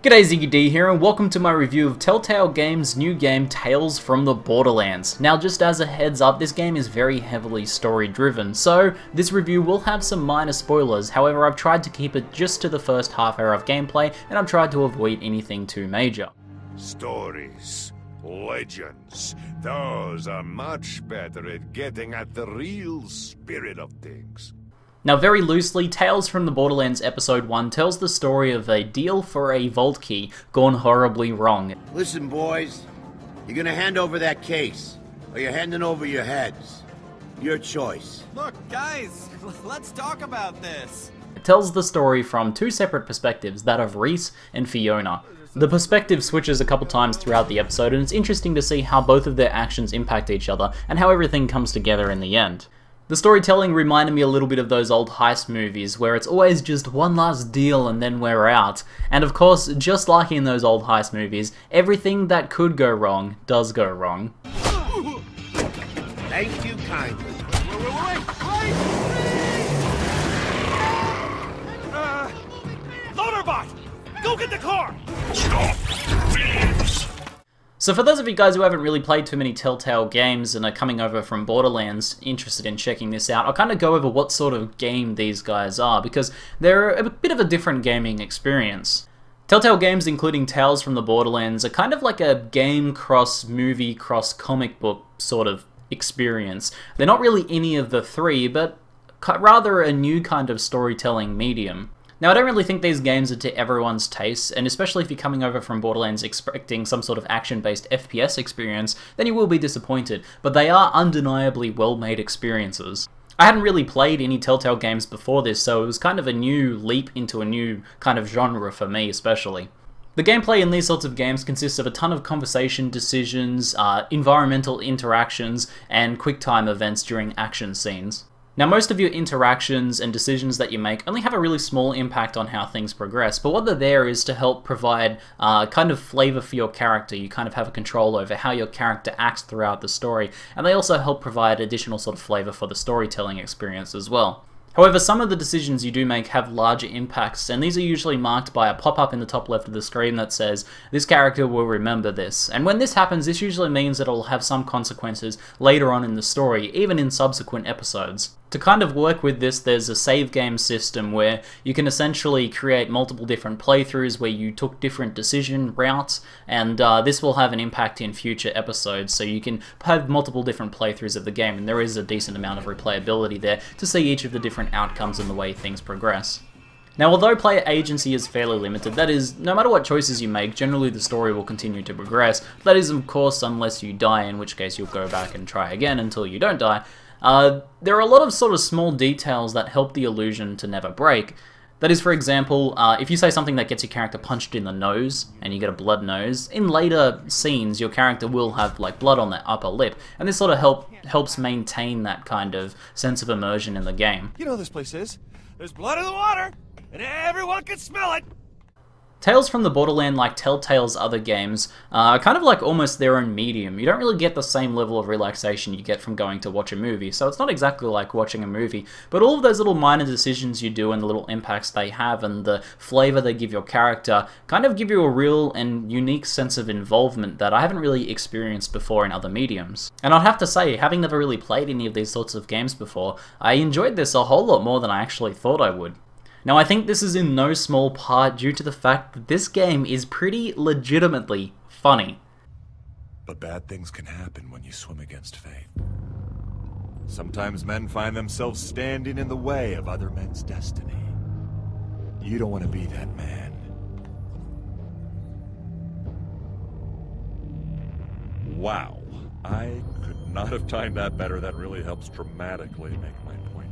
G'day, ZiggyD here, and welcome to my review of Telltale Games' new game, Tales from the Borderlands. Now, just as a heads up, this game is very heavily story-driven, so this review will have some minor spoilers. However, I've tried to keep it just to the first half hour of gameplay, and I've tried to avoid anything too major. Stories, legends, those are much better at getting at the real spirit of things. Now, very loosely, Tales from the Borderlands Episode 1 tells the story of a deal for a vault key gone horribly wrong. Listen, boys, you're gonna hand over that case, or you're handing over your heads. Your choice. Look, guys, let's talk about this. It tells the story from two separate perspectives, that of Reese and Fiona. The perspective switches a couple times throughout the episode, and it's interesting to see how both of their actions impact each other, and how everything comes together in the end. The storytelling reminded me a little bit of those old heist movies, where it's always just one last deal and then we're out. And of course, just like in those old heist movies, everything that could go wrong does go wrong. Thank you kindly. Wait! Loaderbot! Go get the car! Stop, thieves! So for those of you guys who haven't really played too many Telltale games and are coming over from Borderlands, interested in checking this out, I'll kind of go over what sort of game these guys are, because they're a bit of a different gaming experience. Telltale Games, including Tales from the Borderlands, are kind of like a game cross movie cross comic book sort of experience. They're not really any of the three, but rather a new kind of storytelling medium. Now, I don't really think these games are to everyone's taste, and especially if you're coming over from Borderlands expecting some sort of action-based FPS experience, then you will be disappointed, but they are undeniably well-made experiences. I hadn't really played any Telltale games before this, so it was kind of a new leap into a new kind of genre for me, especially. The gameplay in these sorts of games consists of a ton of conversation decisions, environmental interactions, and quick-time events during action scenes. Now, most of your interactions and decisions that you make only have a really small impact on how things progress, but what they're there is to help provide kind of flavor for your character. You kind of have a control over how your character acts throughout the story, and they also help provide additional sort of flavor for the storytelling experience as well. However, some of the decisions you do make have larger impacts, and these are usually marked by a pop-up in the top left of the screen that says, "This character will remember this." And when this happens, this usually means that it will have some consequences later on in the story, even in subsequent episodes. To kind of work with this, there's a save game system where you can essentially create multiple different playthroughs where you took different decision routes, and this will have an impact in future episodes, so you can have multiple different playthroughs of the game, and there is a decent amount of replayability there to see each of the different outcomes and the way things progress. Now, although player agency is fairly limited, that is, no matter what choices you make, generally the story will continue to progress. That is, of course, unless you die, in which case you'll go back and try again until you don't die. There are a lot of sort of small details that help the illusion to never break. That is, for example, if you say something that gets your character punched in the nose, and you get a blood nose, in later scenes your character will have like blood on their upper lip, and this sort of helps maintain that kind of sense of immersion in the game. You know this place is. There's blood in the water, and everyone can smell it! Tales from the Borderland, like Telltale's other games, are kind of like almost their own medium. You don't really get the same level of relaxation you get from going to watch a movie, so it's not exactly like watching a movie, but all of those little minor decisions you do and the little impacts they have and the flavor they give your character kind of give you a real and unique sense of involvement that I haven't really experienced before in other mediums. And I'd have to say, having never really played any of these sorts of games before, I enjoyed this a whole lot more than I actually thought I would. Now, I think this is in no small part due to the fact that this game is pretty legitimately funny. But bad things can happen when you swim against fate. Sometimes men find themselves standing in the way of other men's destiny. You don't want to be that man. Wow, I could not have timed that better. That really helps dramatically make my point.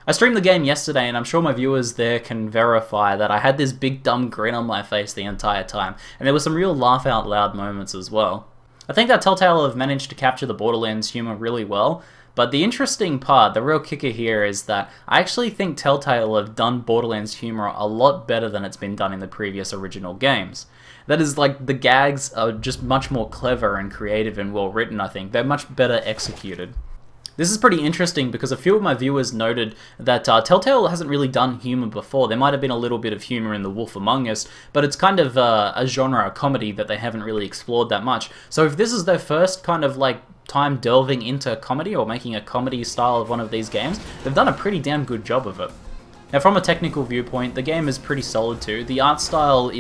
I streamed the game yesterday, and I'm sure my viewers there can verify that I had this big dumb grin on my face the entire time, and there were some real laugh out loud moments as well. I think that Telltale have managed to capture the Borderlands humor really well, but the interesting part, the real kicker here, is that I actually think Telltale have done Borderlands humor a lot better than it's been done in the previous original games. That is, like, the gags are just much more clever and creative and well written, I think. They're much better executed. This is pretty interesting because a few of my viewers noted that Telltale hasn't really done humor before. There might have been a little bit of humor in The Wolf Among Us, but it's kind of a genre, a comedy that they haven't really explored that much. So if this is their first kind of like time delving into comedy or making a comedy style of one of these games, they've done a pretty damn good job of it. Now from a technical viewpoint, the game is pretty solid too. The art style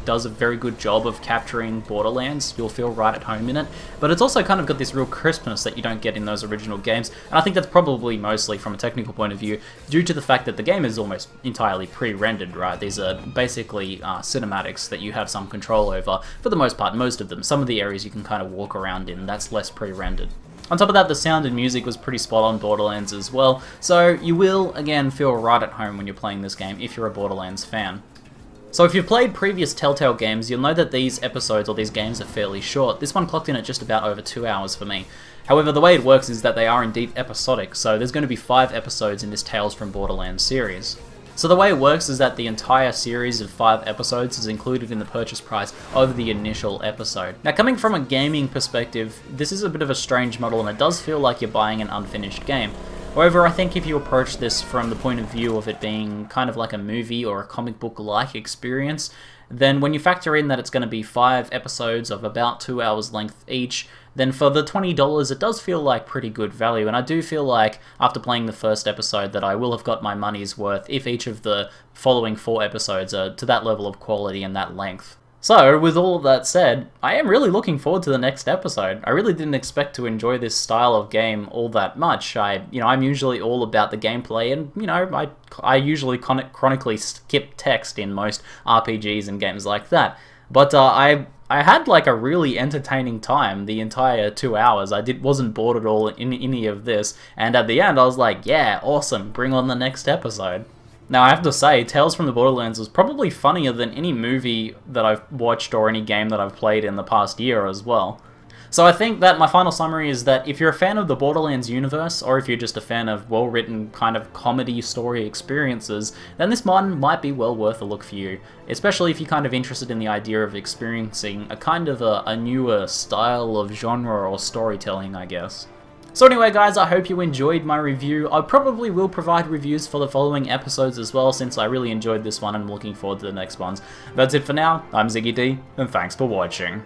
does a very good job of capturing Borderlands. You'll feel right at home in it, but it's also kind of got this real crispness that you don't get in those original games, and I think that's probably mostly from a technical point of view due to the fact that the game is almost entirely pre-rendered, right? These are basically cinematics that you have some control over, for the most part, most of them. Some of the areas you can kind of walk around in, that's less pre-rendered. On top of that, the sound and music was pretty spot on Borderlands as well, so you will, again, feel right at home when you're playing this game if you're a Borderlands fan. So if you've played previous Telltale games, you'll know that these episodes or these games are fairly short. This one clocked in at just about over 2 hours for me. However, the way it works is that they are indeed episodic, so there's going to be 5 episodes in this Tales from Borderlands series. So the way it works is that the entire series of 5 episodes is included in the purchase price of the initial episode. Now coming from a gaming perspective, this is a bit of a strange model and it does feel like you're buying an unfinished game. However, I think if you approach this from the point of view of it being kind of like a movie or a comic book-like experience, then when you factor in that it's going to be 5 episodes of about 2 hours length each, then for the $20 it does feel like pretty good value, and I do feel like after playing the first episode that I will have got my money's worth if each of the following 4 episodes are to that level of quality and that length. So, with all of that said, I am really looking forward to the next episode. I really didn't expect to enjoy this style of game all that much. I'm usually all about the gameplay, and, I usually chronically skip text in most RPGs and games like that. But, I had, like, a really entertaining time the entire 2 hours. I wasn't bored at all in any of this, and at the end I was like, yeah, awesome, bring on the next episode. Now, I have to say, Tales from the Borderlands was probably funnier than any movie that I've watched or any game that I've played in the past year as well. So I think that my final summary is that if you're a fan of the Borderlands universe, or if you're just a fan of well-written kind of comedy story experiences, then this one might be well worth a look for you, especially if you're kind of interested in the idea of experiencing a kind of a newer style of genre or storytelling, I guess. So anyway guys, I hope you enjoyed my review. I probably will provide reviews for the following episodes as well, since I really enjoyed this one and I'm looking forward to the next ones. That's it for now, I'm ZiggyD, and thanks for watching.